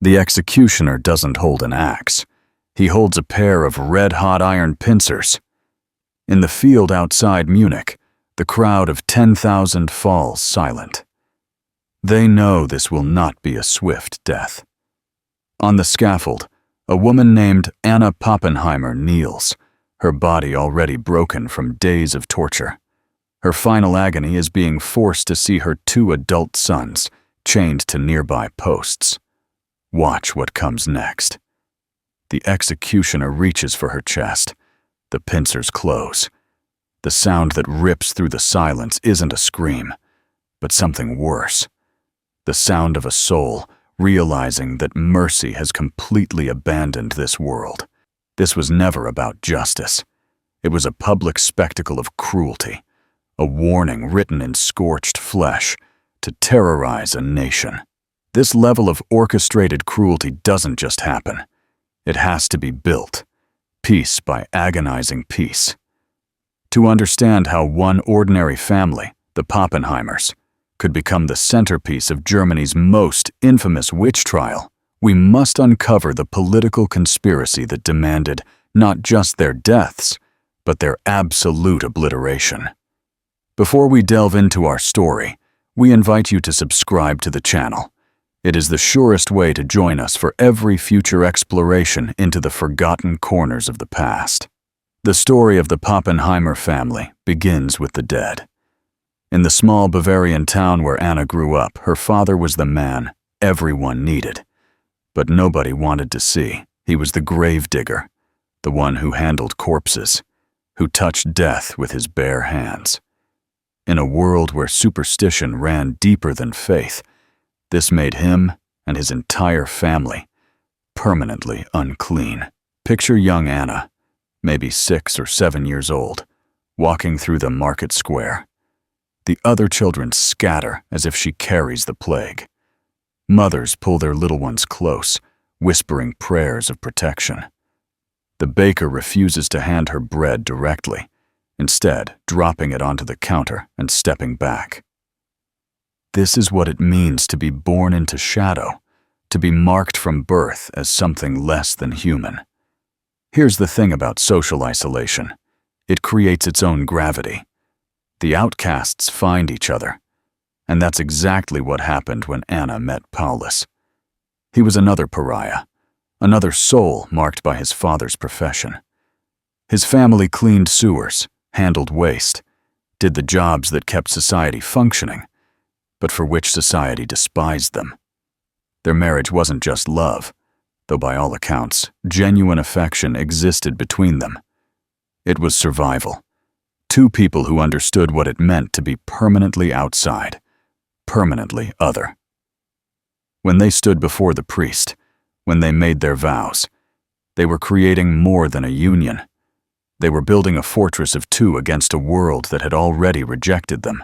The executioner doesn't hold an axe. He holds a pair of red-hot iron pincers. In the field outside Munich, the crowd of 10,000 falls silent. They know this will not be a swift death. On the scaffold, a woman named Anna Pappenheimer kneels, her body already broken from days of torture. Her final agony is being forced to see her 2 adult sons chained to nearby posts. Watch what comes next. The executioner reaches for her chest. The pincers close. The sound that rips through the silence isn't a scream, but something worse. The sound of a soul realizing that mercy has completely abandoned this world. This was never about justice. It was a public spectacle of cruelty, a warning written in scorched flesh to terrorize a nation. This level of orchestrated cruelty doesn't just happen. It has to be built, piece by agonizing piece. To understand how one ordinary family, the Pappenheimers, could become the centerpiece of Germany's most infamous witch trial, we must uncover the political conspiracy that demanded not just their deaths, but their absolute obliteration. Before we delve into our story, we invite you to subscribe to the channel. It is the surest way to join us for every future exploration into the forgotten corners of the past. The story of the Pappenheimer family begins with the dead. In the small Bavarian town where Anna grew up, her father was the man everyone needed. But nobody wanted to see. He was the gravedigger, the one who handled corpses, who touched death with his bare hands. In a world where superstition ran deeper than faith, this made him and his entire family permanently unclean. Picture young Anna, maybe 6 or 7 years old, walking through the market square. The other children scatter as if she carries the plague. Mothers pull their little ones close, whispering prayers of protection. The baker refuses to hand her bread directly, instead dropping it onto the counter and stepping back. This is what it means to be born into shadow, to be marked from birth as something less than human. Here's the thing about social isolation. It creates its own gravity. The outcasts find each other, and that's exactly what happened when Anna met Paulus. He was another pariah, another soul marked by his father's profession. His family cleaned sewers, handled waste, did the jobs that kept society functioning, but for which society despised them. Their marriage wasn't just love, though by all accounts, genuine affection existed between them. It was survival. 2 people who understood what it meant to be permanently outside, permanently other. When they stood before the priest, when they made their vows, they were creating more than a union. They were building a fortress of 2 against a world that had already rejected them.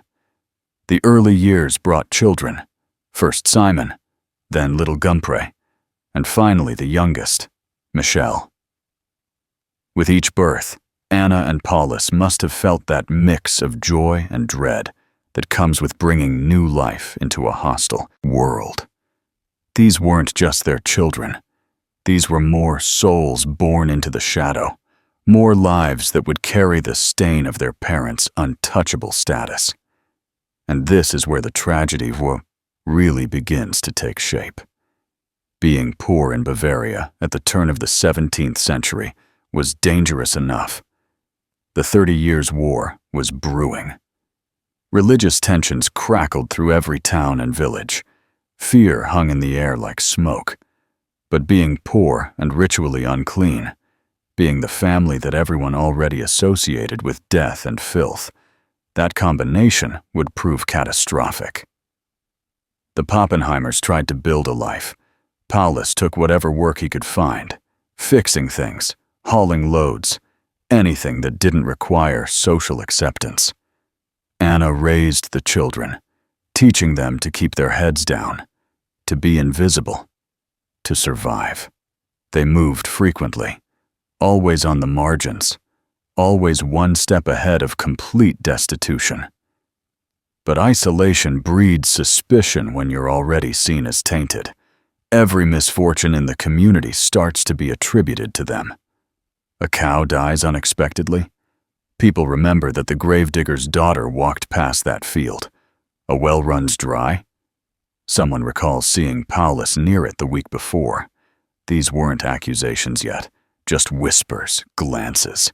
The early years brought children, first Simon, then little Gumpre, and finally the youngest, Michelle. With each birth, Anna and Paulus must have felt that mix of joy and dread that comes with bringing new life into a hostile world. These weren't just their children. These were more souls born into the shadow, more lives that would carry the stain of their parents' untouchable status. And this is where the tragedy really begins to take shape. Being poor in Bavaria at the turn of the 17th century was dangerous enough. The 30 Years' War was brewing. Religious tensions crackled through every town and village. Fear hung in the air like smoke. But being poor and ritually unclean, being the family that everyone already associated with death and filth, that combination would prove catastrophic. The Pappenheimers tried to build a life. Paulus took whatever work he could find, fixing things, hauling loads, anything that didn't require social acceptance. Anna raised the children, teaching them to keep their heads down, to be invisible, to survive. They moved frequently, always on the margins, always one step ahead of complete destitution. But isolation breeds suspicion when you're already seen as tainted. Every misfortune in the community starts to be attributed to them. A cow dies unexpectedly. People remember that the gravedigger's daughter walked past that field. A well runs dry. Someone recalls seeing Paulus near it the week before. These weren't accusations yet, just whispers, glances,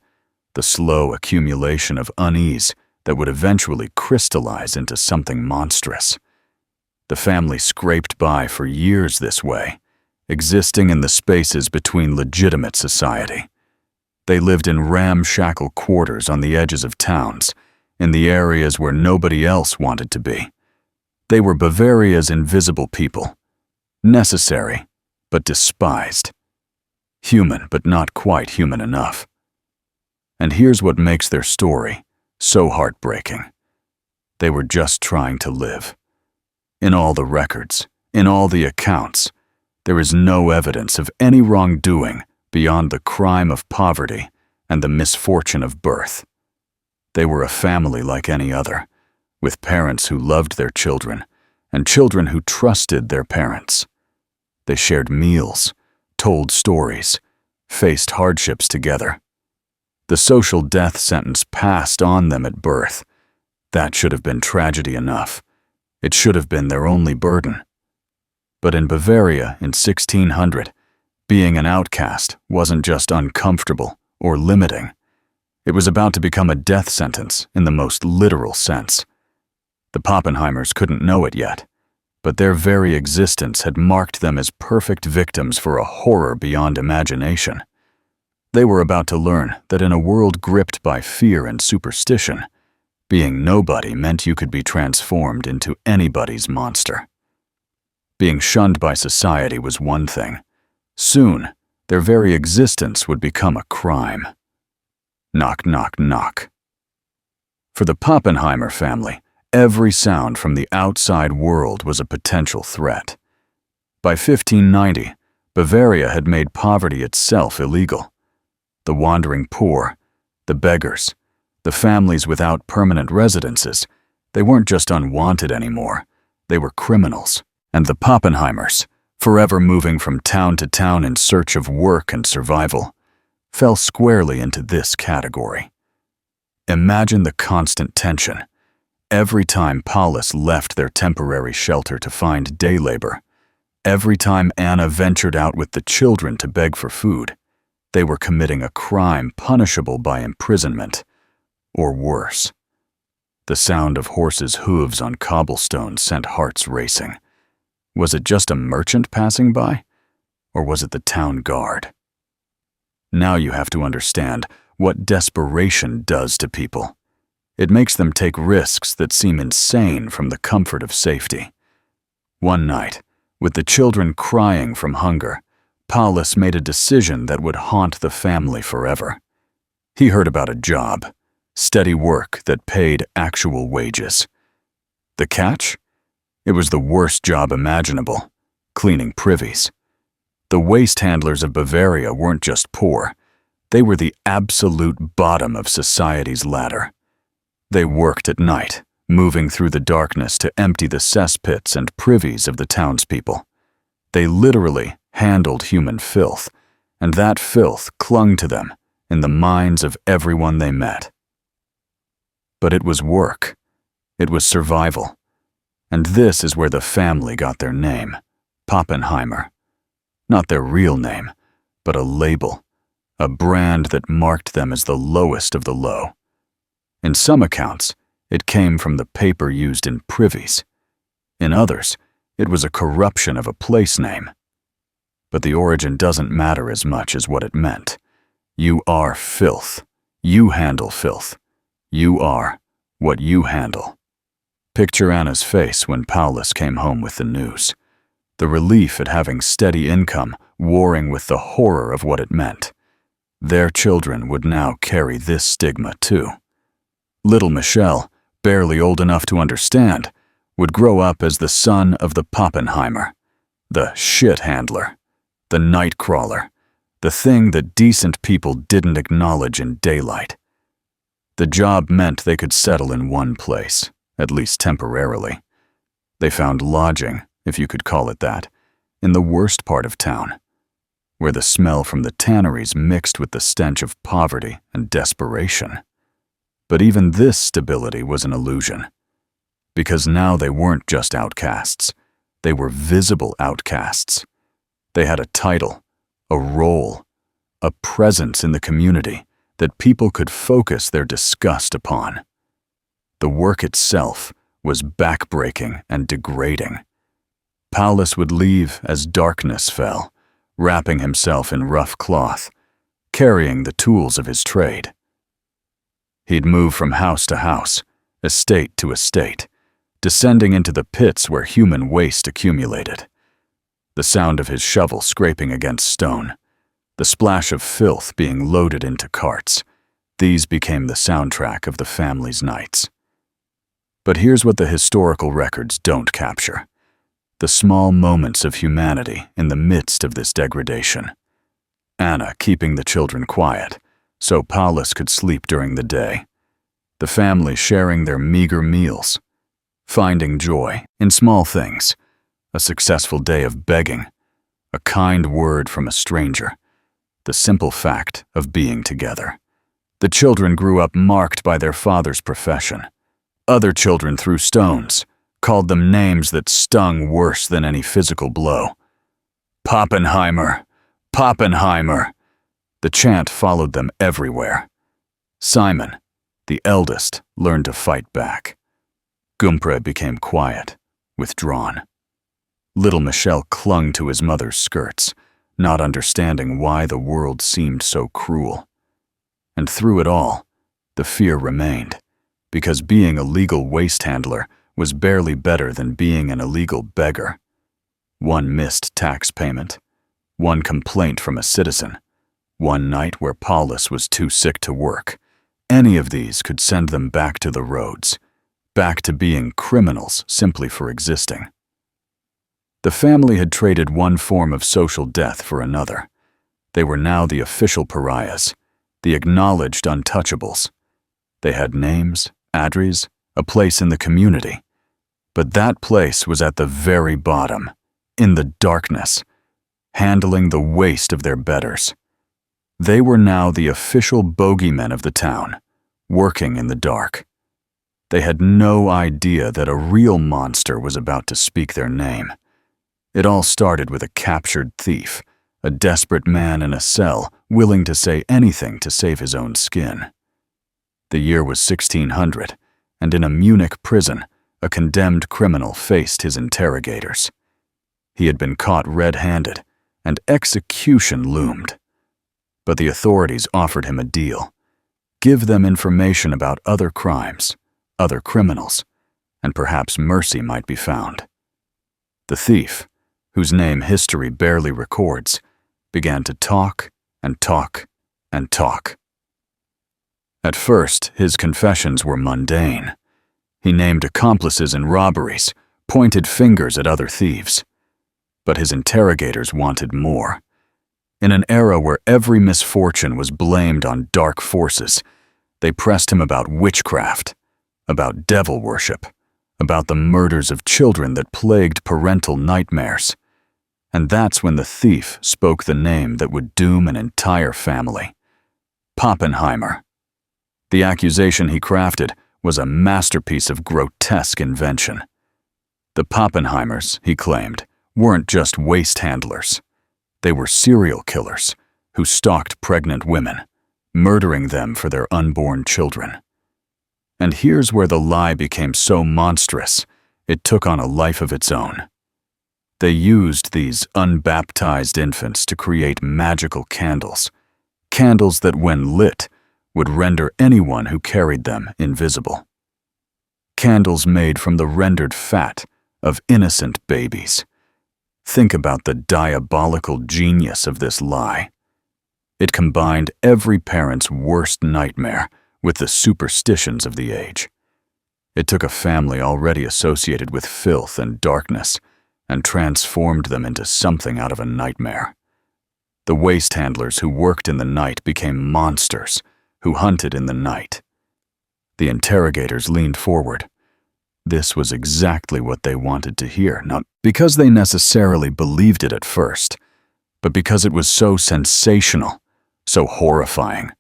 the slow accumulation of unease that would eventually crystallize into something monstrous. The family scraped by for years this way, existing in the spaces between legitimate society. They lived in ramshackle quarters on the edges of towns, in the areas where nobody else wanted to be. They were Bavaria's invisible people, necessary but despised, human but not quite human enough. And here's what makes their story so heartbreaking. They were just trying to live. In all the records, in all the accounts, there is no evidence of any wrongdoing beyond the crime of poverty and the misfortune of birth. They were a family like any other, with parents who loved their children and children who trusted their parents. They shared meals, told stories, faced hardships together. The social death sentence passed on them at birth. That should have been tragedy enough. It should have been their only burden. But in Bavaria in 1600, being an outcast wasn't just uncomfortable or limiting. It was about to become a death sentence in the most literal sense. The Pappenheimers couldn't know it yet, but their very existence had marked them as perfect victims for a horror beyond imagination. They were about to learn that in a world gripped by fear and superstition, being nobody meant you could be transformed into anybody's monster. Being shunned by society was one thing. Soon, their very existence would become a crime. Knock, knock, knock. For the Pappenheimer family, every sound from the outside world was a potential threat. By 1590, Bavaria had made poverty itself illegal. The wandering poor, the beggars, the families without permanent residences, they weren't just unwanted anymore, they were criminals. And the Pappenheimers, forever moving from town to town in search of work and survival, fell squarely into this category. Imagine the constant tension. Every time Paulus left their temporary shelter to find day labor, every time Anna ventured out with the children to beg for food, they were committing a crime punishable by imprisonment, or worse. The sound of horses' hooves on cobblestones sent hearts racing. Was it just a merchant passing by, or was it the town guard? Now you have to understand what desperation does to people. It makes them take risks that seem insane from the comfort of safety. One night, with the children crying from hunger, Paulus made a decision that would haunt the family forever. He heard about a job, steady work that paid actual wages. The catch? It was the worst job imaginable, cleaning privies. The waste handlers of Bavaria weren't just poor, they were the absolute bottom of society's ladder. They worked at night, moving through the darkness to empty the cesspits and privies of the townspeople. They literally handled human filth, and that filth clung to them in the minds of everyone they met. But it was work. It was survival. And this is where the family got their name, Pappenheimer. Not their real name, but a label, a brand that marked them as the lowest of the low. In some accounts, it came from the paper used in privies. In others, it was a corruption of a place name. But the origin doesn't matter as much as what it meant. You are filth. You handle filth. You are what you handle. Picture Anna's face when Paulus came home with the news. The relief at having steady income warring with the horror of what it meant. Their children would now carry this stigma too. Little Michelle, barely old enough to understand, would grow up as the son of the Pappenheimer, the shit handler, the night crawler, the thing that decent people didn't acknowledge in daylight. The job meant they could settle in one place, at least temporarily. They found lodging, if you could call it that, in the worst part of town, where the smell from the tanneries mixed with the stench of poverty and desperation. But even this stability was an illusion, because now they weren't just outcasts, they were visible outcasts. They had a title, a role, a presence in the community that people could focus their disgust upon. The work itself was backbreaking and degrading. Paulus would leave as darkness fell, wrapping himself in rough cloth, carrying the tools of his trade. He'd move from house to house, estate to estate, descending into the pits where human waste accumulated. The sound of his shovel scraping against stone, the splash of filth being loaded into carts, these became the soundtrack of the family's nights. But here's what the historical records don't capture: the small moments of humanity in the midst of this degradation. Anna keeping the children quiet, so Paulus could sleep during the day. The family sharing their meager meals, finding joy in small things, a successful day of begging, a kind word from a stranger, the simple fact of being together. The children grew up marked by their father's profession. Other children threw stones, called them names that stung worse than any physical blow. Pappenheimer! Pappenheimer! The chant followed them everywhere. Simon, the eldest, learned to fight back. Gumpre became quiet, withdrawn. Little Michel clung to his mother's skirts, not understanding why the world seemed so cruel. And through it all, the fear remained, because being a legal waste handler was barely better than being an illegal beggar. One missed tax payment, one complaint from a citizen, one night where Paulus was too sick to work. Any of these could send them back to the roads, back to being criminals simply for existing. The family had traded one form of social death for another. They were now the official pariahs, the acknowledged untouchables. They had names, addresses, a place in the community. But that place was at the very bottom, in the darkness, handling the waste of their betters. They were now the official bogeymen of the town, working in the dark. They had no idea that a real monster was about to speak their name. It all started with a captured thief, a desperate man in a cell willing to say anything to save his own skin. The year was 1600, and in a Munich prison, a condemned criminal faced his interrogators. He had been caught red-handed, and execution loomed. But the authorities offered him a deal: give them information about other crimes, other criminals, and perhaps mercy might be found. The thief, whose name history barely records, began to talk and talk and talk. At first, his confessions were mundane. He named accomplices in robberies, pointed fingers at other thieves. But his interrogators wanted more. In an era where every misfortune was blamed on dark forces, they pressed him about witchcraft, about devil worship, about the murders of children that plagued parental nightmares. And that's when the thief spoke the name that would doom an entire family: Pappenheimer. The accusation he crafted was a masterpiece of grotesque invention. The Pappenheimers, he claimed, weren't just waste handlers. They were serial killers who stalked pregnant women, murdering them for their unborn children. And here's where the lie became so monstrous, it took on a life of its own. They used these unbaptized infants to create magical candles, candles that, when lit, would render anyone who carried them invisible. Candles made from the rendered fat of innocent babies. Think about the diabolical genius of this lie. It combined every parent's worst nightmare with the superstitions of the age. It took a family already associated with filth and darkness and transformed them into something out of a nightmare. The waste handlers who worked in the night became monsters who hunted in the night. The interrogators leaned forward. This was exactly what they wanted to hear, not because they necessarily believed it at first, but because it was so sensational, so horrifying,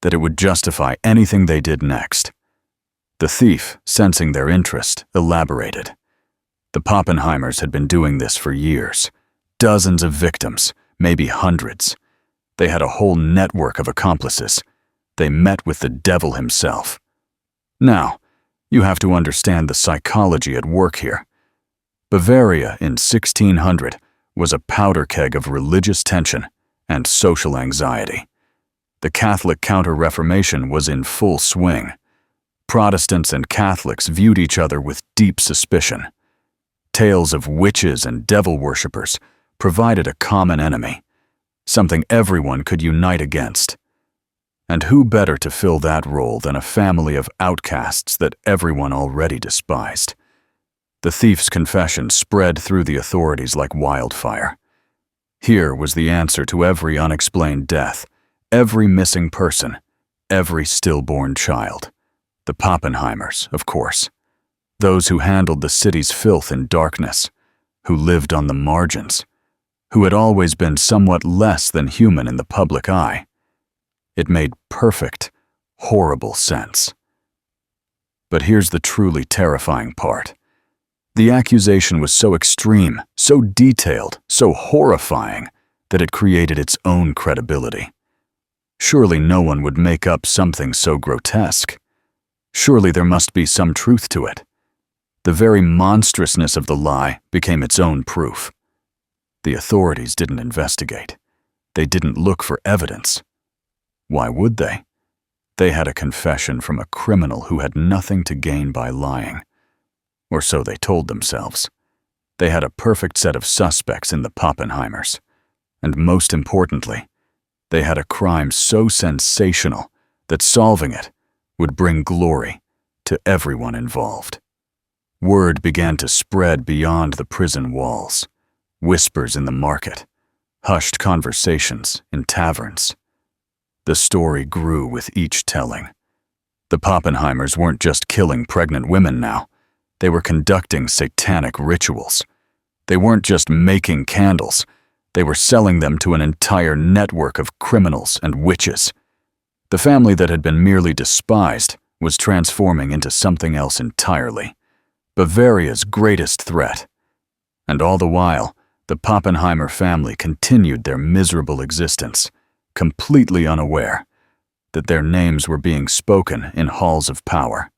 that it would justify anything they did next. The thief, sensing their interest, elaborated. The Pappenheimers had been doing this for years. Dozens of victims, maybe hundreds. They had a whole network of accomplices. They met with the devil himself. Now, you have to understand the psychology at work here. Bavaria in 1600 was a powder keg of religious tension and social anxiety. The Catholic Counter-Reformation was in full swing. Protestants and Catholics viewed each other with deep suspicion. Tales of witches and devil worshippers provided a common enemy, something everyone could unite against. And who better to fill that role than a family of outcasts that everyone already despised? The thief's confession spread through the authorities like wildfire. Here was the answer to every unexplained death, every missing person, every stillborn child. The Pappenheimers, of course. Those who handled the city's filth in darkness, who lived on the margins, who had always been somewhat less than human in the public eye. It made perfect, horrible sense. But here's the truly terrifying part. The accusation was so extreme, so detailed, so horrifying, that it created its own credibility. Surely no one would make up something so grotesque. Surely there must be some truth to it. The very monstrousness of the lie became its own proof. The authorities didn't investigate. They didn't look for evidence. Why would they? They had a confession from a criminal who had nothing to gain by lying. Or so they told themselves. They had a perfect set of suspects in the Pappenheimers. And most importantly, they had a crime so sensational that solving it would bring glory to everyone involved. Word began to spread beyond the prison walls. Whispers in the market, hushed conversations in taverns. The story grew with each telling. The Pappenheimers weren't just killing pregnant women now. They were conducting satanic rituals. They weren't just making candles. They were selling them to an entire network of criminals and witches. The family that had been merely despised was transforming into something else entirely. Bavaria's greatest threat. And all the while, the Pappenheimer family continued their miserable existence, completely unaware that their names were being spoken in halls of power.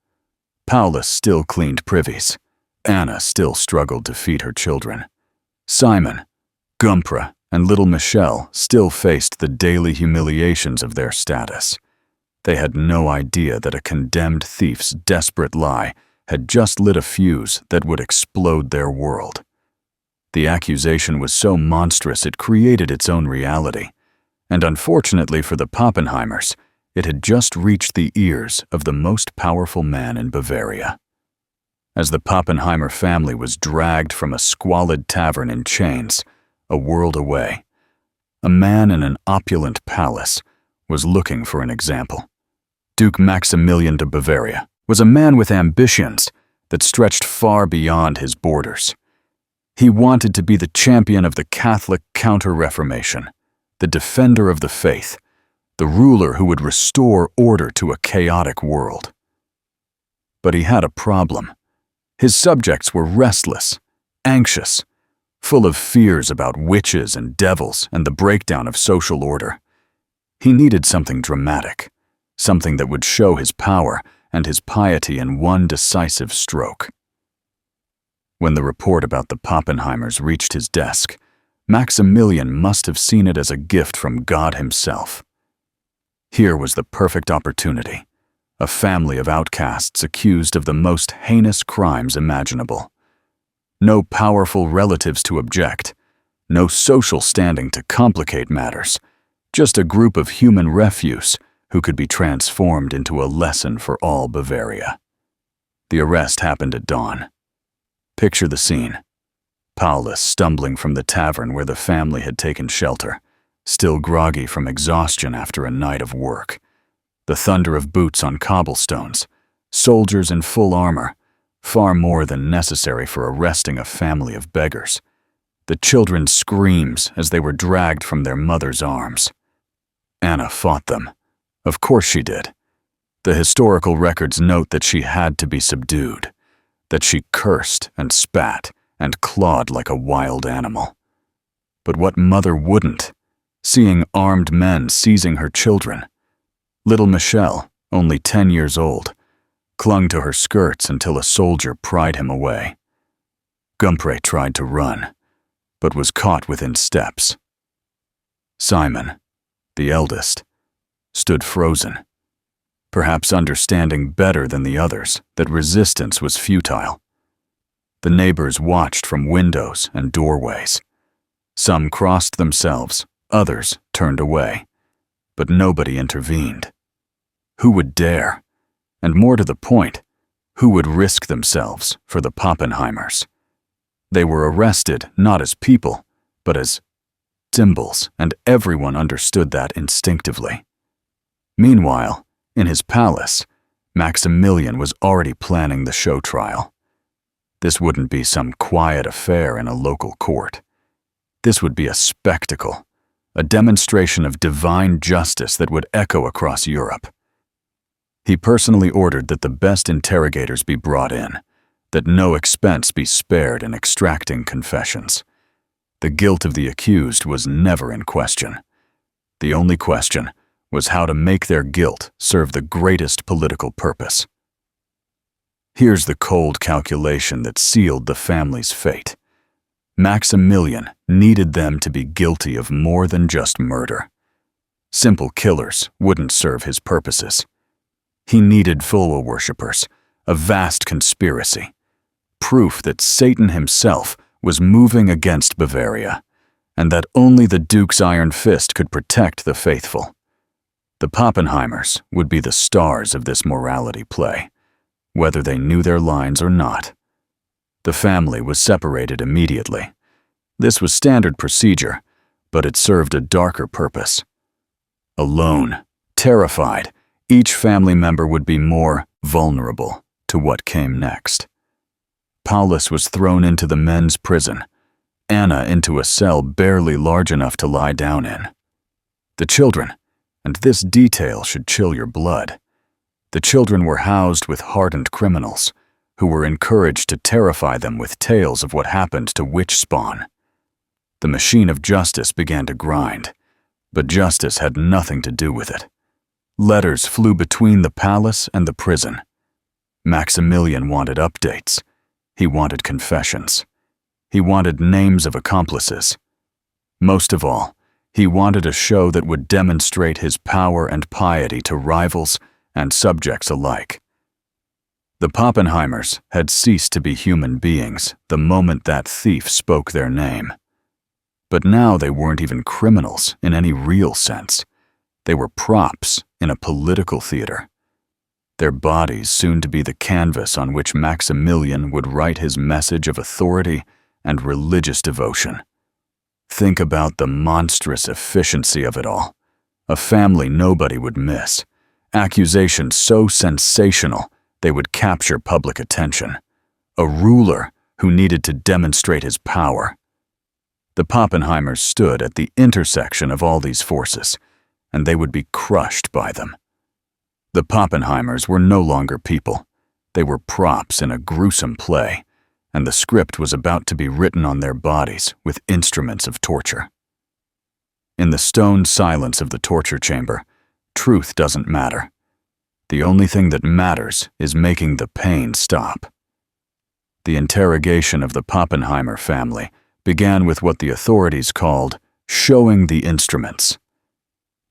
Paulus still cleaned privies. Anna still struggled to feed her children. Simon, Gumpra, and little Michelle still faced the daily humiliations of their status. They had no idea that a condemned thief's desperate lie had just lit a fuse that would explode their world. The accusation was so monstrous it created its own reality, and unfortunately for the Pappenheimers, it had just reached the ears of the most powerful man in Bavaria. As the Pappenheimer family was dragged from a squalid tavern in chains, a world away, a man in an opulent palace was looking for an example. Duke Maximilian de Bavaria was a man with ambitions that stretched far beyond his borders. He wanted to be the champion of the Catholic Counter-Reformation, the defender of the faith, the ruler who would restore order to a chaotic world. But he had a problem. His subjects were restless, anxious, full of fears about witches and devils and the breakdown of social order. He needed something dramatic, something that would show his power and his piety in one decisive stroke. When the report about the Pappenheimers reached his desk, Maximilian must have seen it as a gift from God himself. Here was the perfect opportunity, a family of outcasts accused of the most heinous crimes imaginable. No powerful relatives to object, no social standing to complicate matters, just a group of human refuse who could be transformed into a lesson for all Bavaria. The arrest happened at dawn. Picture the scene. Paulus stumbling from the tavern where the family had taken shelter, still groggy from exhaustion after a night of work. The thunder of boots on cobblestones, soldiers in full armor, far more than necessary for arresting a family of beggars. The children's screams as they were dragged from their mother's arms. Anna fought them. Of course she did. The historical records note that she had to be subdued, that she cursed and spat and clawed like a wild animal. But what mother wouldn't, seeing armed men seizing her children? Little Michelle, only 10 years old, clung to her skirts until a soldier pried him away. Gumpre tried to run, but was caught within steps. Simon, the eldest, stood frozen, perhaps understanding better than the others that resistance was futile. The neighbors watched from windows and doorways. Some crossed themselves, others turned away, but nobody intervened. Who would dare? And more to the point, who would risk themselves for the Pappenheimers? They were arrested not as people, but as symbols, and everyone understood that instinctively. Meanwhile, in his palace, Maximilian was already planning the show trial. This wouldn't be some quiet affair in a local court. This would be a spectacle, a demonstration of divine justice that would echo across Europe. He personally ordered that the best interrogators be brought in, that no expense be spared in extracting confessions. The guilt of the accused was never in question. The only question was how to make their guilt serve the greatest political purpose. Here's the cold calculation that sealed the family's fate. Maximilian needed them to be guilty of more than just murder. Simple killers wouldn't serve his purposes. He needed fellow worshippers, a vast conspiracy, proof that Satan himself was moving against Bavaria, and that only the Duke's iron fist could protect the faithful. The Pappenheimers would be the stars of this morality play, whether they knew their lines or not. The family was separated immediately. This was standard procedure, but it served a darker purpose. Alone, terrified, each family member would be more vulnerable to what came next. Paulus was thrown into the men's prison, Anna into a cell barely large enough to lie down in. The children, and this detail should chill your blood, the children were housed with hardened criminals who were encouraged to terrify them with tales of what happened to witch spawn. The machine of justice began to grind, but justice had nothing to do with it. Letters flew between the palace and the prison. Maximilian wanted updates. He wanted confessions. He wanted names of accomplices. Most of all, he wanted a show that would demonstrate his power and piety to rivals and subjects alike. The Pappenheimers had ceased to be human beings the moment that thief spoke their name. But now they weren't even criminals in any real sense. They were props in a political theater. Their bodies soon to be the canvas on which Maximilian would write his message of authority and religious devotion. Think about the monstrous efficiency of it all. A family nobody would miss. Accusations so sensational they would capture public attention. A ruler who needed to demonstrate his power. The Pappenheimers stood at the intersection of all these forces, and they would be crushed by them. The Pappenheimers were no longer people. They were props in a gruesome play, and the script was about to be written on their bodies with instruments of torture. In the stone silence of the torture chamber, truth doesn't matter. The only thing that matters is making the pain stop. The interrogation of the Pappenheimer family began with what the authorities called showing the instruments.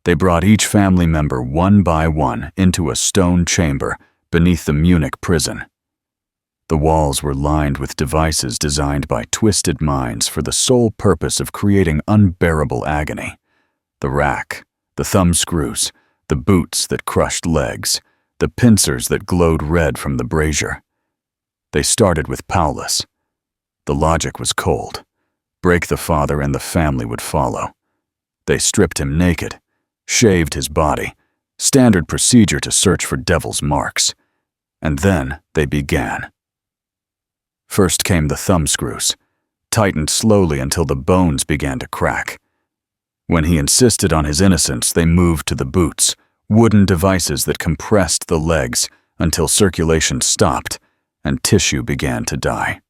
They brought each family member one by one into a stone chamber beneath the Munich prison. The walls were lined with devices designed by twisted minds for the sole purpose of creating unbearable agony. The rack, the thumb screws, the boots that crushed legs, the pincers that glowed red from the brazier. They started with Paulus. The logic was cold. Break the father and the family would follow. They stripped him naked, shaved his body, standard procedure to search for devil's marks. And then they began. First came the thumbscrews, tightened slowly until the bones began to crack. When he insisted on his innocence, they moved to the boots, wooden devices that compressed the legs until circulation stopped and tissue began to die.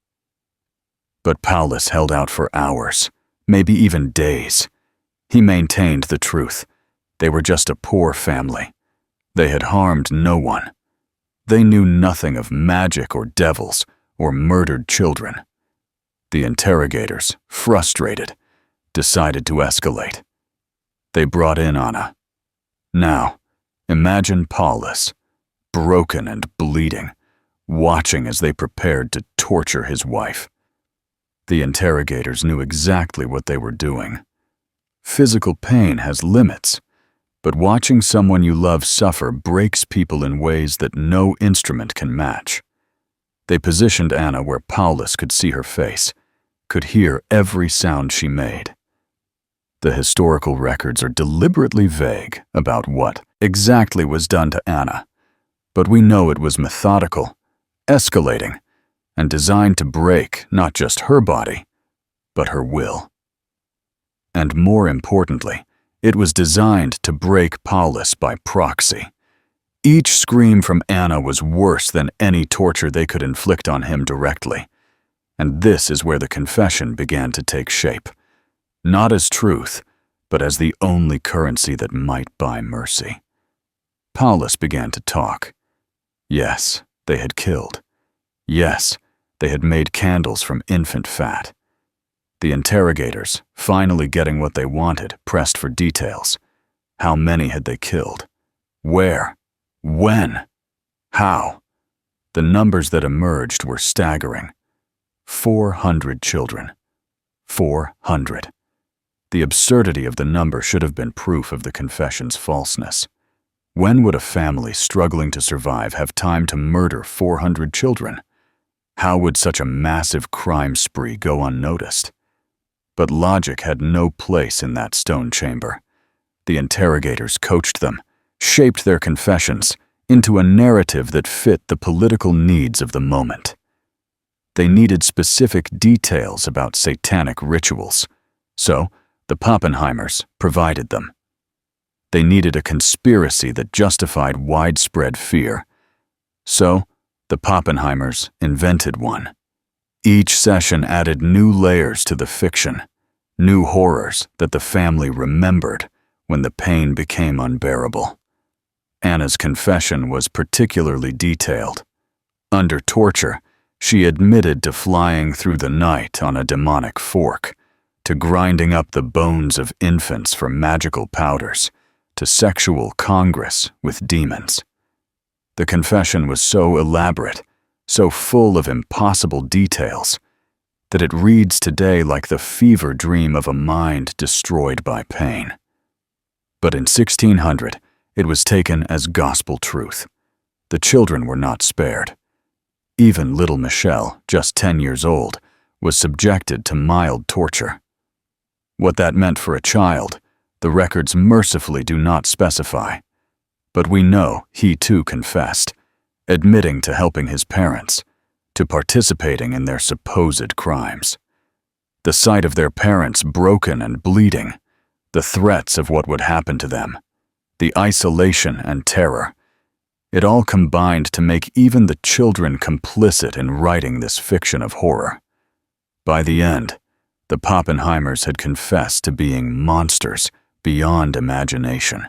But Paulus held out for hours, maybe even days. He maintained the truth. They were just a poor family. They had harmed no one. They knew nothing of magic or devils or murdered children. The interrogators, frustrated, decided to escalate. They brought in Anna. Now, imagine Paulus, broken and bleeding, watching as they prepared to torture his wife. The interrogators knew exactly what they were doing. Physical pain has limits, but watching someone you love suffer breaks people in ways that no instrument can match. They positioned Anna where Paulus could see her face, could hear every sound she made. The historical records are deliberately vague about what exactly was done to Anna, but we know it was methodical, escalating, and designed to break not just her body, but her will. And more importantly, it was designed to break Paulus by proxy. Each scream from Anna was worse than any torture they could inflict on him directly. And this is where the confession began to take shape. Not as truth, but as the only currency that might buy mercy. Paulus began to talk. Yes, they had killed. Yes, they had made candles from infant fat. The interrogators, finally getting what they wanted, pressed for details. How many had they killed? Where? When? How? The numbers that emerged were staggering. 400 children. 400. The absurdity of the number should have been proof of the confession's falseness. When would a family struggling to survive have time to murder 400 children? How would such a massive crime spree go unnoticed? But logic had no place in that stone chamber. The interrogators coached them, shaped their confessions into a narrative that fit the political needs of the moment. They needed specific details about satanic rituals, so the Pappenheimers provided them. They needed a conspiracy that justified widespread fear, so the Pappenheimers invented one. Each session added new layers to the fiction, new horrors that the family remembered when the pain became unbearable. Anna's confession was particularly detailed. Under torture, she admitted to flying through the night on a demonic fork, to grinding up the bones of infants for magical powders, to sexual congress with demons. The confession was so elaborate, so full of impossible details, that it reads today like the fever dream of a mind destroyed by pain. But in 1600, it was taken as gospel truth. The children were not spared. Even little Michelle, just 10 years old, was subjected to mild torture. What that meant for a child, the records mercifully do not specify. But we know he too confessed, admitting to helping his parents, to participating in their supposed crimes. The sight of their parents broken and bleeding, the threats of what would happen to them, the isolation and terror, it all combined to make even the children complicit in writing this fiction of horror. By the end, the Pappenheimers had confessed to being monsters beyond imagination.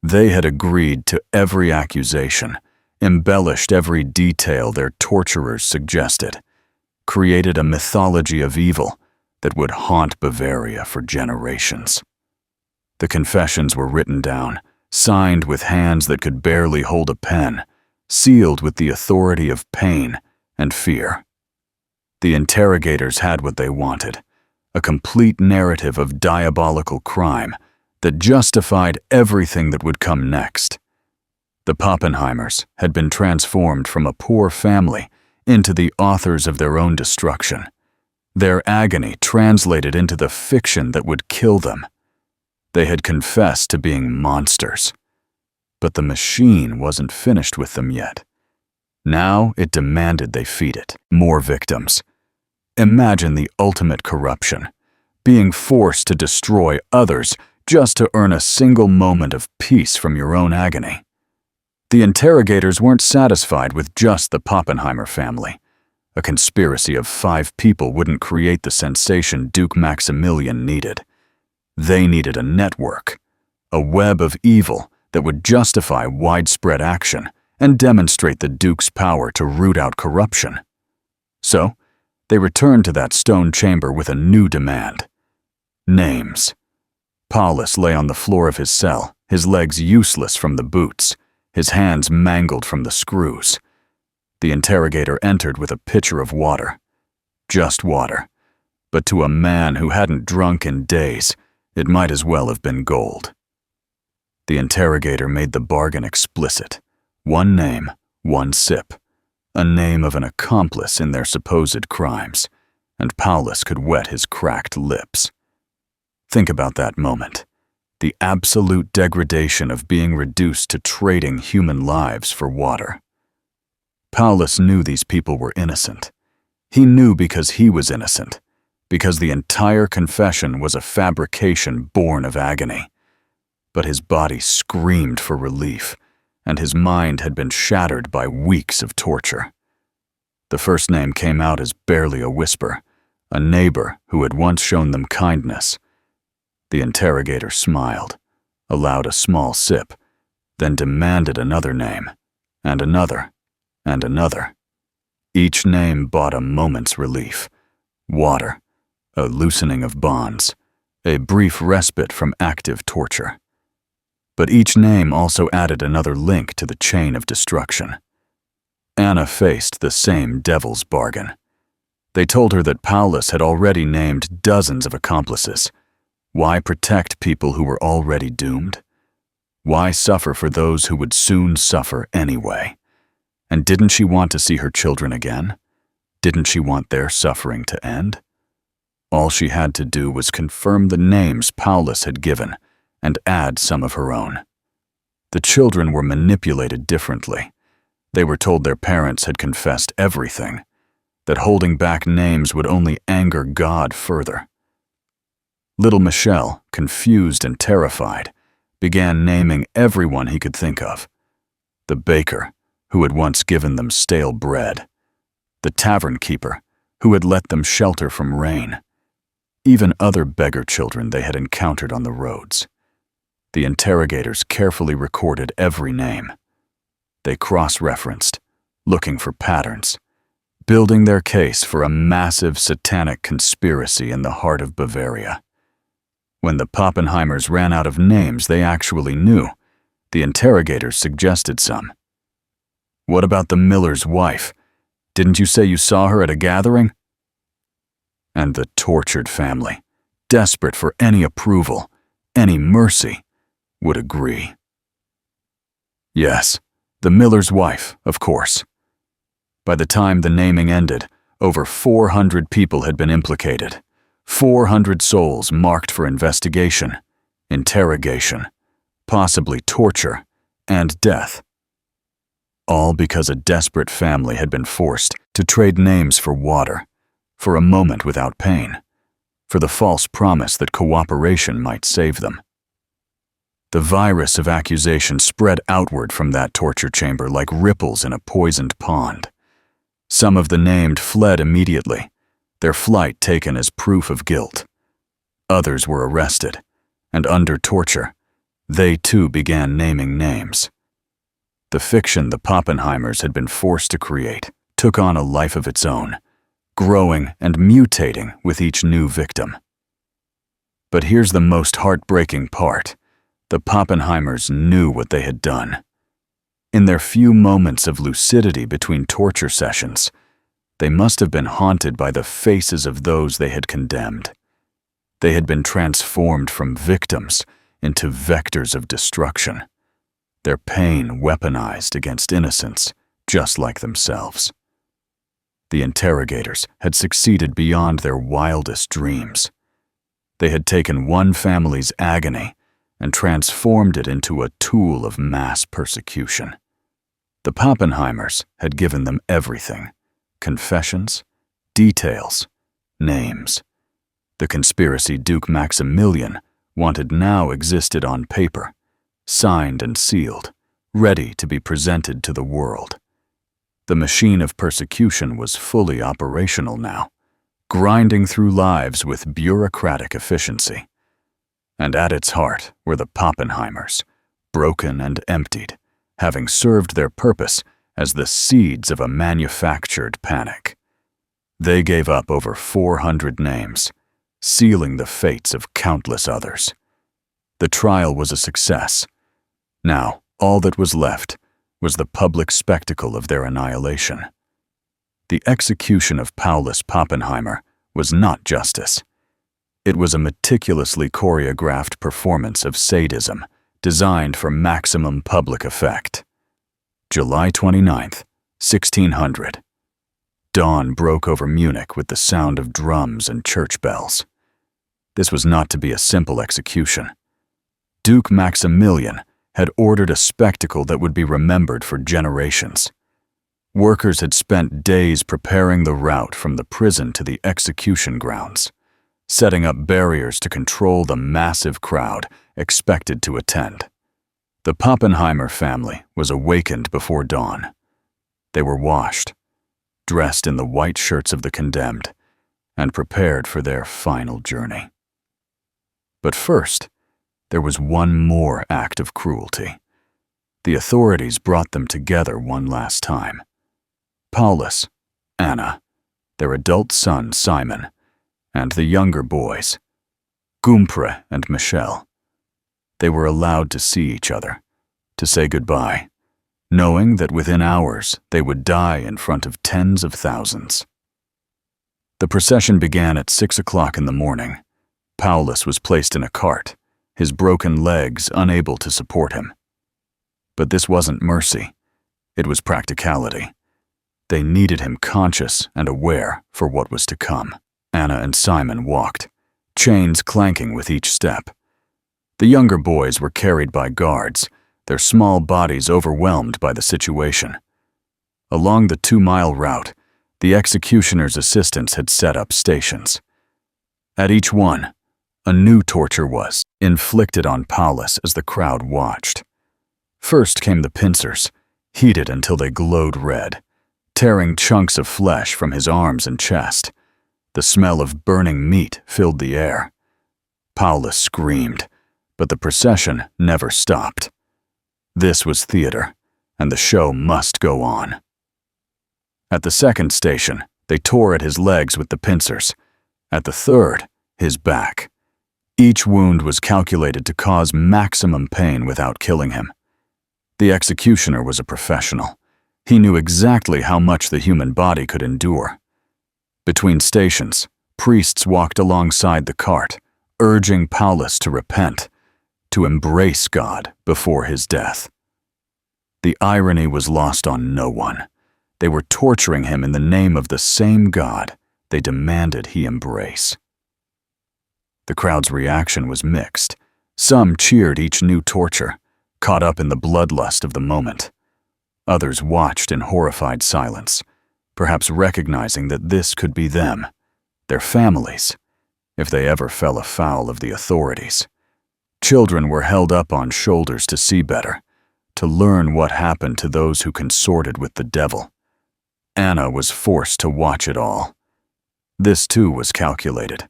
They had agreed to every accusation, embellished every detail their torturers suggested, created a mythology of evil that would haunt Bavaria for generations. The confessions were written down, signed with hands that could barely hold a pen, sealed with the authority of pain and fear. The interrogators had what they wanted, a complete narrative of diabolical crime that justified everything that would come next. The Pappenheimers had been transformed from a poor family into the authors of their own destruction, their agony translated into the fiction that would kill them. They had confessed to being monsters. But the machine wasn't finished with them yet. Now it demanded they feed it more victims. Imagine the ultimate corruption, being forced to destroy others just to earn a single moment of peace from your own agony. The interrogators weren't satisfied with just the Pappenheimer family. A conspiracy of 5 people wouldn't create the sensation Duke Maximilian needed. They needed a network, a web of evil that would justify widespread action and demonstrate the Duke's power to root out corruption. So, they returned to that stone chamber with a new demand. Names. Paulus lay on the floor of his cell, his legs useless from the boots, his hands mangled from the screws. The interrogator entered with a pitcher of water. Just water. But to a man who hadn't drunk in days, it might as well have been gold. The interrogator made the bargain explicit. 1 name, 1 sip. A name of an accomplice in their supposed crimes, and Paulus could wet his cracked lips. Think about that moment. The absolute degradation of being reduced to trading human lives for water. Paulus knew these people were innocent. He knew because he was innocent, because the entire confession was a fabrication born of agony. But his body screamed for relief, and his mind had been shattered by weeks of torture. The first name came out as barely a whisper, a neighbor who had once shown them kindness. The interrogator smiled, allowed a small sip, then demanded another name, and another, and another. Each name bought a moment's relief. Water, a loosening of bonds, a brief respite from active torture. But each name also added another link to the chain of destruction. Anna faced the same devil's bargain. They told her that Paulus had already named dozens of accomplices. Why protect people who were already doomed? Why suffer for those who would soon suffer anyway? And didn't she want to see her children again? Didn't she want their suffering to end? All she had to do was confirm the names Paulus had given and add some of her own. The children were manipulated differently. They were told their parents had confessed everything, that holding back names would only anger God further. Little Michel, confused and terrified, began naming everyone he could think of. The baker, who had once given them stale bread. The tavern keeper, who had let them shelter from rain. Even other beggar children they had encountered on the roads. The interrogators carefully recorded every name. They cross-referenced, looking for patterns, building their case for a massive satanic conspiracy in the heart of Bavaria. When the Pappenheimers ran out of names they actually knew, the interrogators suggested some. What about the miller's wife? Didn't you say you saw her at a gathering? And the tortured family, desperate for any approval, any mercy, would agree. Yes, the miller's wife, of course. By the time the naming ended, over 400 people had been implicated. 400 souls marked for investigation, interrogation, possibly torture, and death. All because a desperate family had been forced to trade names for water, for a moment without pain, for the false promise that cooperation might save them. The virus of accusation spread outward from that torture chamber like ripples in a poisoned pond. Some of the named fled immediately, their flight taken as proof of guilt. Others were arrested, and under torture, they too began naming names. The fiction the Pappenheimers had been forced to create took on a life of its own, growing and mutating with each new victim. But here's the most heartbreaking part. The Pappenheimers knew what they had done. In their few moments of lucidity between torture sessions, they must have been haunted by the faces of those they had condemned. They had been transformed from victims into vectors of destruction, their pain weaponized against innocents, just like themselves. The interrogators had succeeded beyond their wildest dreams. They had taken one family's agony and transformed it into a tool of mass persecution. The Pappenheimers had given them everything: confessions, details, names. The conspiracy Duke Maximilian wanted now existed on paper, signed and sealed, ready to be presented to the world. The machine of persecution was fully operational now, grinding through lives with bureaucratic efficiency. And at its heart were the Pappenheimers, broken and emptied, having served their purpose as the seeds of a manufactured panic. They gave up over 400 names, sealing the fates of countless others. The trial was a success. Now, all that was left was the public spectacle of their annihilation. The execution of Paulus Pappenheimer was not justice. It was a meticulously choreographed performance of sadism designed for maximum public effect. July 29th, 1600. Dawn broke over Munich with the sound of drums and church bells. This was not to be a simple execution. Duke Maximilian had ordered a spectacle that would be remembered for generations. Workers had spent days preparing the route from the prison to the execution grounds, setting up barriers to control the massive crowd expected to attend. The Pappenheimer family was awakened before dawn. They were washed, dressed in the white shirts of the condemned, and prepared for their final journey. But first, there was one more act of cruelty. The authorities brought them together one last time. Paulus, Anna, their adult son Simon, and the younger boys, Gumpre and Michel. They were allowed to see each other, to say goodbye, knowing that within hours they would die in front of tens of thousands. The procession began at 6 o'clock in the morning. Paulus was placed in a cart, his broken legs unable to support him. But this wasn't mercy. It was practicality. They needed him conscious and aware for what was to come. Anna and Simon walked, chains clanking with each step. The younger boys were carried by guards, their small bodies overwhelmed by the situation. Along the 2-mile route, the executioner's assistants had set up stations. At each one, a new torture was inflicted on Paulus as the crowd watched. First came the pincers, heated until they glowed red, tearing chunks of flesh from his arms and chest. The smell of burning meat filled the air. Paulus screamed, but the procession never stopped. This was theater, and the show must go on. At the second station, they tore at his legs with the pincers. At the third, his back. Each wound was calculated to cause maximum pain without killing him. The executioner was a professional. He knew exactly how much the human body could endure. Between stations, priests walked alongside the cart, urging Paulus to repent, to embrace God before his death. The irony was lost on no one. They were torturing him in the name of the same God they demanded he embrace. The crowd's reaction was mixed. Some cheered each new torture, caught up in the bloodlust of the moment. Others watched in horrified silence, perhaps recognizing that this could be them, their families, if they ever fell afoul of the authorities. Children were held up on shoulders to see better, to learn what happened to those who consorted with the devil. Anna was forced to watch it all. This too was calculated.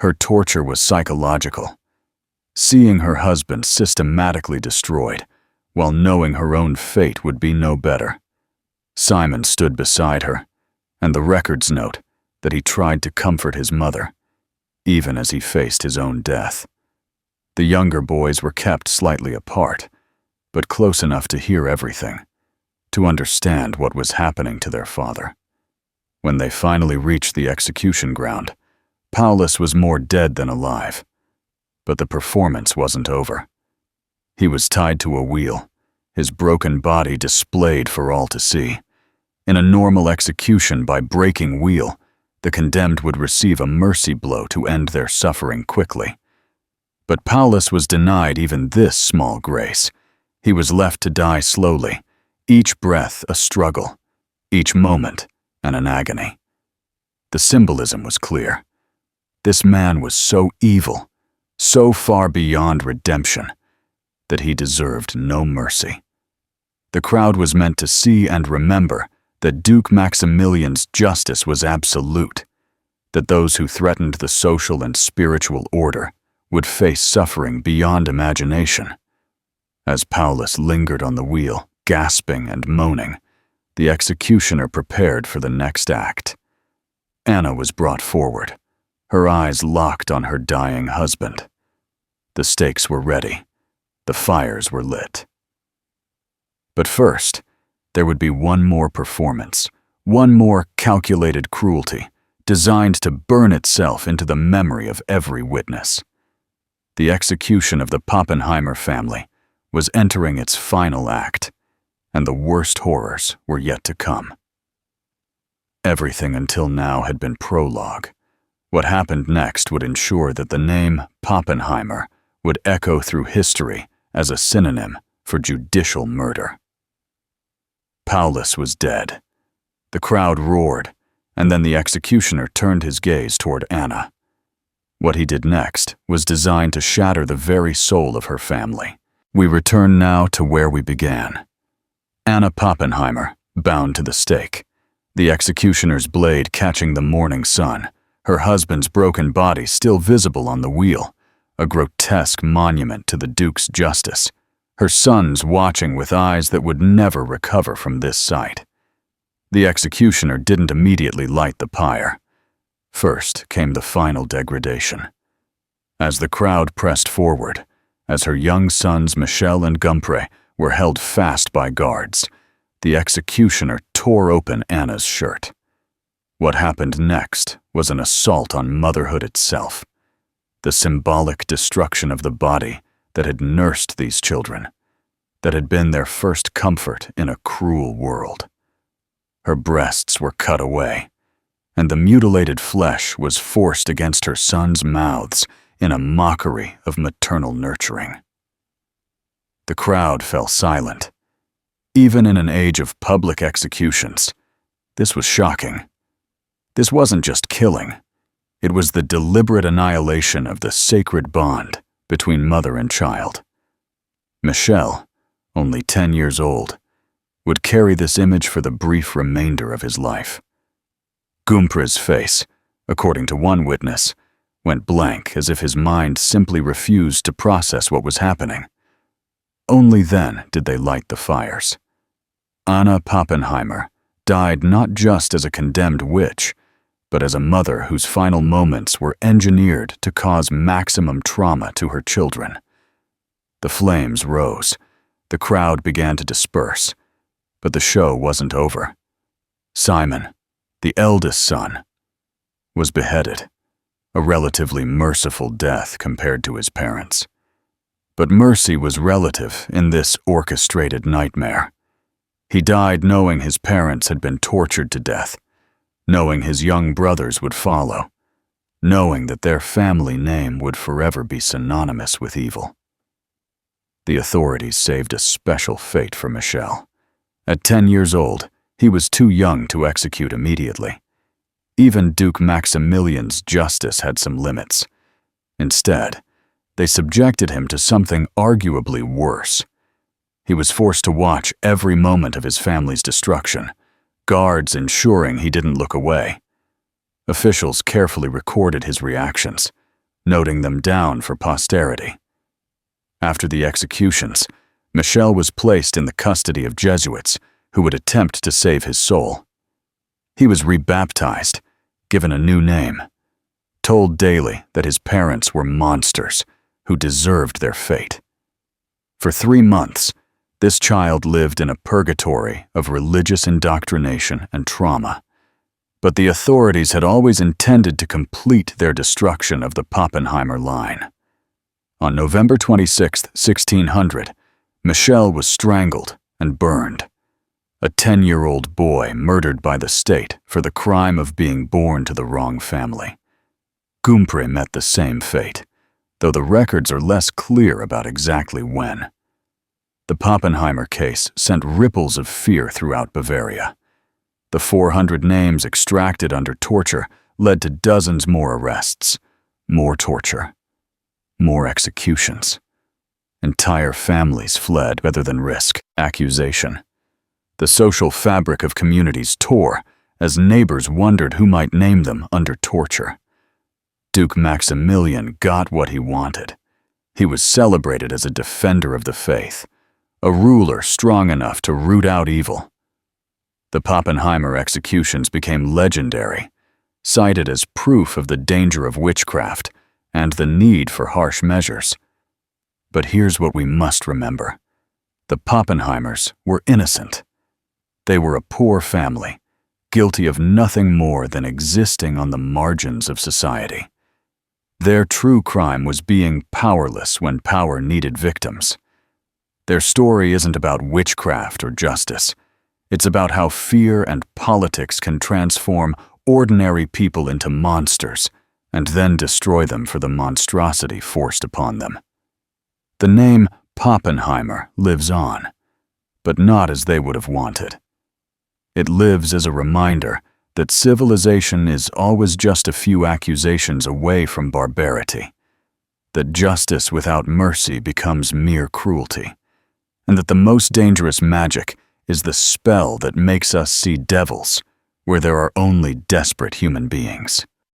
Her torture was psychological. Seeing her husband systematically destroyed, while knowing her own fate would be no better. Simon stood beside her, and the records note that he tried to comfort his mother, even as he faced his own death. The younger boys were kept slightly apart, but close enough to hear everything, to understand what was happening to their father. When they finally reached the execution ground, Paulus was more dead than alive. But the performance wasn't over. He was tied to a wheel, his broken body displayed for all to see. In a normal execution by breaking wheel, the condemned would receive a mercy blow to end their suffering quickly. But Paulus was denied even this small grace. He was left to die slowly, each breath a struggle, each moment an agony. The symbolism was clear. This man was so evil, so far beyond redemption, that he deserved no mercy. The crowd was meant to see and remember that Duke Maximilian's justice was absolute, that those who threatened the social and spiritual order would face suffering beyond imagination. As Paulus lingered on the wheel, gasping and moaning, the executioner prepared for the next act. Anna was brought forward, her eyes locked on her dying husband. The stakes were ready. The fires were lit. But first, there would be one more performance, one more calculated cruelty, designed to burn itself into the memory of every witness. The execution of the Pappenheimer family was entering its final act, and the worst horrors were yet to come. Everything until now had been prologue. What happened next would ensure that the name Pappenheimer would echo through history as a synonym for judicial murder. Paulus was dead. The crowd roared, and then the executioner turned his gaze toward Anna. What he did next was designed to shatter the very soul of her family. We return now to where we began. Anna Pappenheimer, bound to the stake, the executioner's blade catching the morning sun, her husband's broken body still visible on the wheel, a grotesque monument to the Duke's justice, her sons watching with eyes that would never recover from this sight. The executioner didn't immediately light the pyre. First came the final degradation. As the crowd pressed forward, as her young sons Michel and Gumpre were held fast by guards, the executioner tore open Anna's shirt. What happened next was an assault on motherhood itself, the symbolic destruction of the body that had nursed these children, that had been their first comfort in a cruel world. Her breasts were cut away, and the mutilated flesh was forced against her sons' mouths in a mockery of maternal nurturing. The crowd fell silent. Even in an age of public executions, this was shocking. This wasn't just killing. It was the deliberate annihilation of the sacred bond between mother and child. Michel, only 10 years old, would carry this image for the brief remainder of his life. Gumpre's face, according to one witness, went blank as if his mind simply refused to process what was happening. Only then did they light the fires. Anna Pappenheimer died not just as a condemned witch, but as a mother whose final moments were engineered to cause maximum trauma to her children. The flames rose. The crowd began to disperse. But the show wasn't over. Simon, the eldest son, was beheaded, a relatively merciful death compared to his parents. But mercy was relative in this orchestrated nightmare. He died knowing his parents had been tortured to death, knowing his young brothers would follow, knowing that their family name would forever be synonymous with evil. The authorities saved a special fate for Michel. At 10 years old, he was too young to execute immediately. Even Duke Maximilian's justice had some limits. Instead, they subjected him to something arguably worse. He was forced to watch every moment of his family's destruction, guards ensuring he didn't look away. Officials carefully recorded his reactions, noting them down for posterity. After the executions, Michel was placed in the custody of Jesuits who would attempt to save his soul. He was rebaptized, given a new name, told daily that his parents were monsters who deserved their fate. For 3 months, this child lived in a purgatory of religious indoctrination and trauma. But the authorities had always intended to complete their destruction of the Pappenheimer line. On November 26, 1600, Michel was strangled and burned. A 10-year-old boy murdered by the state for the crime of being born to the wrong family. Gumpre met the same fate, though the records are less clear about exactly when. The Pappenheimer case sent ripples of fear throughout Bavaria. The 400 names extracted under torture led to dozens more arrests, more torture, more executions. Entire families fled rather than risk accusation. The social fabric of communities tore as neighbors wondered who might name them under torture. Duke Maximilian got what he wanted. He was celebrated as a defender of the faith, a ruler strong enough to root out evil. The Pappenheimer executions became legendary, cited as proof of the danger of witchcraft and the need for harsh measures. But here's what we must remember. The Pappenheimers were innocent. They were a poor family, guilty of nothing more than existing on the margins of society. Their true crime was being powerless when power needed victims. Their story isn't about witchcraft or justice. It's about how fear and politics can transform ordinary people into monsters and then destroy them for the monstrosity forced upon them. The name Pappenheimer lives on, but not as they would have wanted. It lives as a reminder that civilization is always just a few accusations away from barbarity, that justice without mercy becomes mere cruelty, and that the most dangerous magic is the spell that makes us see devils where there are only desperate human beings.